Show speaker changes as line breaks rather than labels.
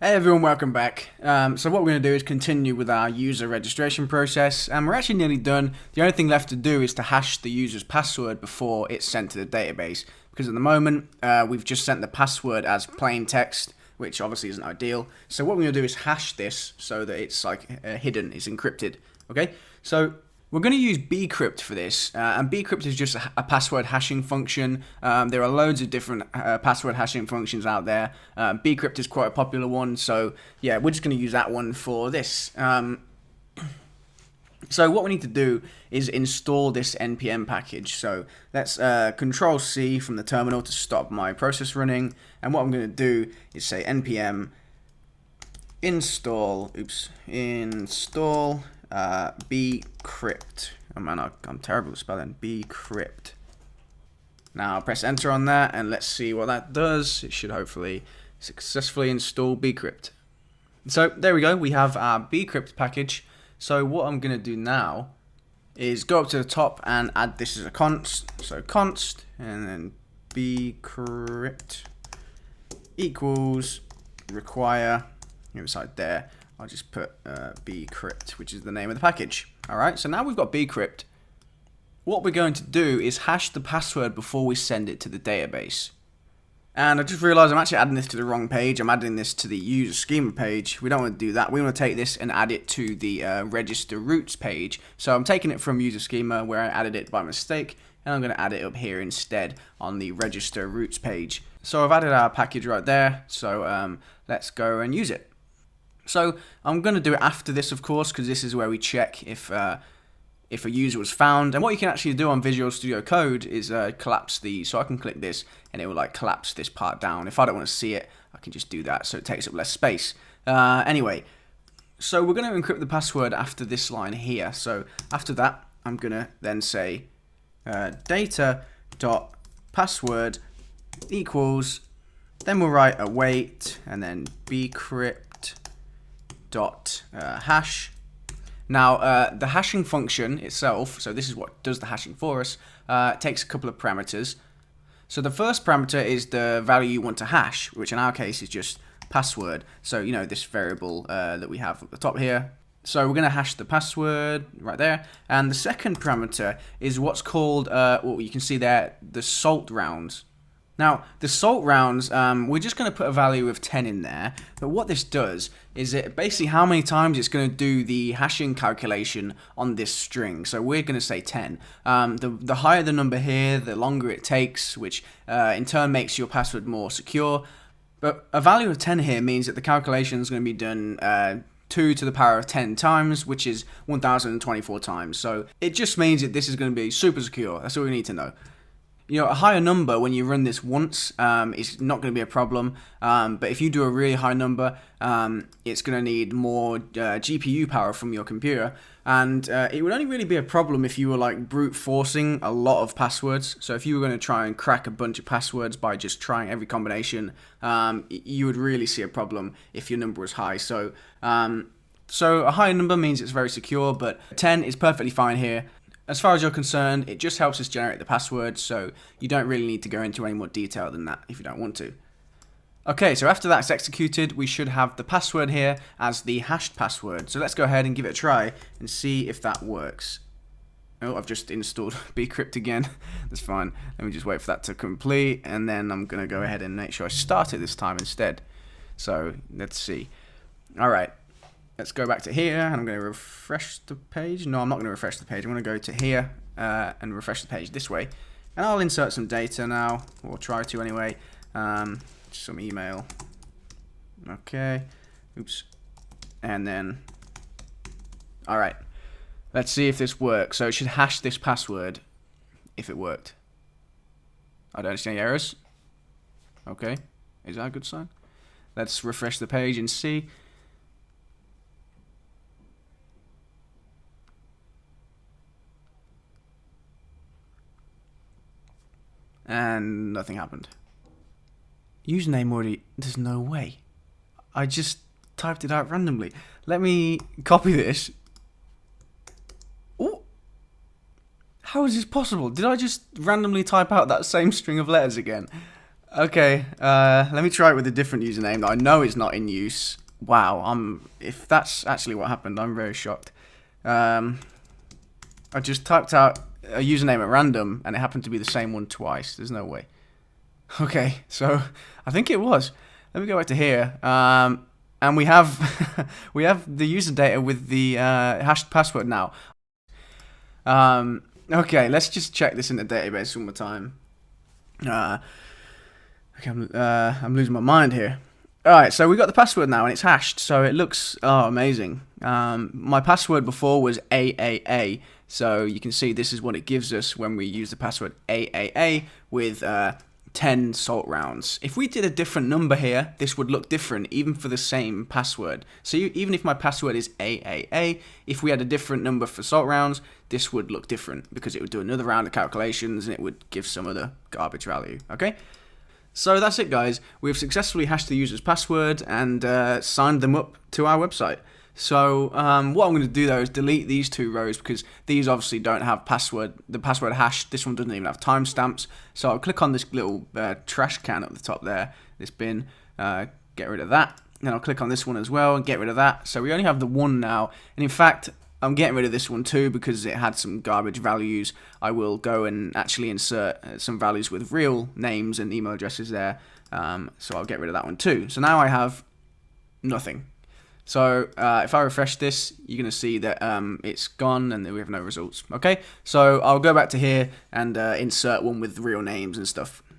Hey everyone, welcome back. So what we're going to do is continue with our user registration process, and we're actually nearly done. The only thing left to do is to hash the user's password before it's sent to the database, because at the moment we've just sent the password as plain text, which obviously isn't ideal. So what we're going to do is hash this so that it's like hidden, it's encrypted. Okay, so we're going to use bcrypt for this, and bcrypt is just a password hashing function. There are loads of different password hashing functions out there. Bcrypt is quite a popular one, so yeah, we're just going to use that one for this. So what we need to do is install this npm package. So let's Control C from the terminal to stop my process running, and what I'm going to do is say npm install bcrypt. Oh man, I'm terrible at spelling. Bcrypt. Now press enter on that and let's see what that does. It should hopefully successfully install bcrypt. So there we go, we have our bcrypt package. So what I'm going to do now is go up to the top and add this as a const. So const and then bcrypt equals require, inside there I'll just put bcrypt, which is the name of the package. Alright, so now we've got bcrypt. What we're going to do is hash the password before we send it to the database. And I just realized I'm actually adding this to the wrong page. I'm adding this to the user schema page. We don't want to do that. We want to take this and add it to the register routes page. So I'm taking it from user schema where I added it by mistake, and I'm going to add it up here instead on the register routes page. So I've added our package right there. So let's go and use it. So I'm going to do it after this, of course, because this is where we check if a user was found. And what you can actually do on Visual Studio Code is collapse the, so I can click this and it will like collapse this part down. If I don't want to see it, I can just do that, so it takes up less space. Anyway, so we're going to encrypt the password after this line here. So after that, I'm going to then say data.password equals, then we'll write await and then bcrypt dot hash. Now the hashing function itself, so this is what does the hashing for us, takes a couple of parameters. So the first parameter is the value you want to hash, which in our case is just password. So you know, this variable that we have at the top here. So we're going to hash the password right there. And the second parameter is what's called, well, you can see there, the salt rounds. Now, the salt rounds, we're just going to put a value of 10 in there, but what this does is it basically how many times it's going to do the hashing calculation on this string. So we're going to say 10. The higher the number here, the longer it takes, which in turn makes your password more secure. But a value of 10 here means that the calculation is going to be done 2 to the power of 10 times, which is 1024 times. So it just means that this is going to be super secure. That's all we need to know. You know, a higher number when you run this once is not going to be a problem, but if you do a really high number, it's going to need more GPU power from your computer, and it would only really be a problem if you were like brute forcing a lot of passwords. So if you were going to try and crack a bunch of passwords by just trying every combination, you would really see a problem if your number was high. So a higher number means it's very secure, but 10 is perfectly fine here. As far as you're concerned, it just helps us generate the password, so you don't really need to go into any more detail than that if you don't want to. Okay, so after that's executed, we should have the password here as the hashed password. So let's go ahead and give it a try and see if that works. Oh, I've just installed bcrypt again. That's fine. Let me just wait for that to complete, and then I'm going to go ahead and make sure I start it this time instead. So let's see. All right. Let's go back to here, and I'm going to refresh the page. No, I'm not going to refresh the page. I'm going to go to here and refresh the page this way. And I'll insert some data now, or try to anyway. Some email. Okay. Oops. And then, all right. Let's see if this works. So it should hash this password if it worked. I don't see any errors. Okay. Is that a good sign? Let's refresh the page and see. And nothing happened. Username already, there's no way. I just typed it out randomly. Let me copy this. Oh, how is this possible? Did I just randomly type out that same string of letters again? Okay, let me try it with a different username that I know is not in use. Wow, if that's actually what happened, I'm very shocked. I just typed out a username at random, and it happened to be the same one twice. There's no way. Okay, so I think it was. Let me go back to here, and we have we have the user data with the hashed password now. Okay, let's just check this in the database one more time. Okay, I'm losing my mind here. Alright, so we got the password now and it's hashed, so it looks amazing. My password before was AAA, so you can see this is what it gives us when we use the password AAA with 10 salt rounds. If we did a different number here, this would look different even for the same password. So even if my password is AAA, if we had a different number for salt rounds, this would look different because it would do another round of calculations and it would give some other garbage value, okay? So that's it, guys. We've successfully hashed the user's password and signed them up to our website. So what I'm going to do though is delete these two rows because these obviously don't have the password hash. This one doesn't even have timestamps. So I'll click on this little trash can at the top there, this bin, get rid of that. Then I'll click on this one as well and get rid of that. So we only have the one now. And in fact, I'm getting rid of this one too because it had some garbage values. I will go and actually insert some values with real names and email addresses there. So I'll get rid of that one too. So now I have nothing. So if I refresh this, you're going to see that it's gone and we have no results. Okay, so I'll go back to here and insert one with real names and stuff.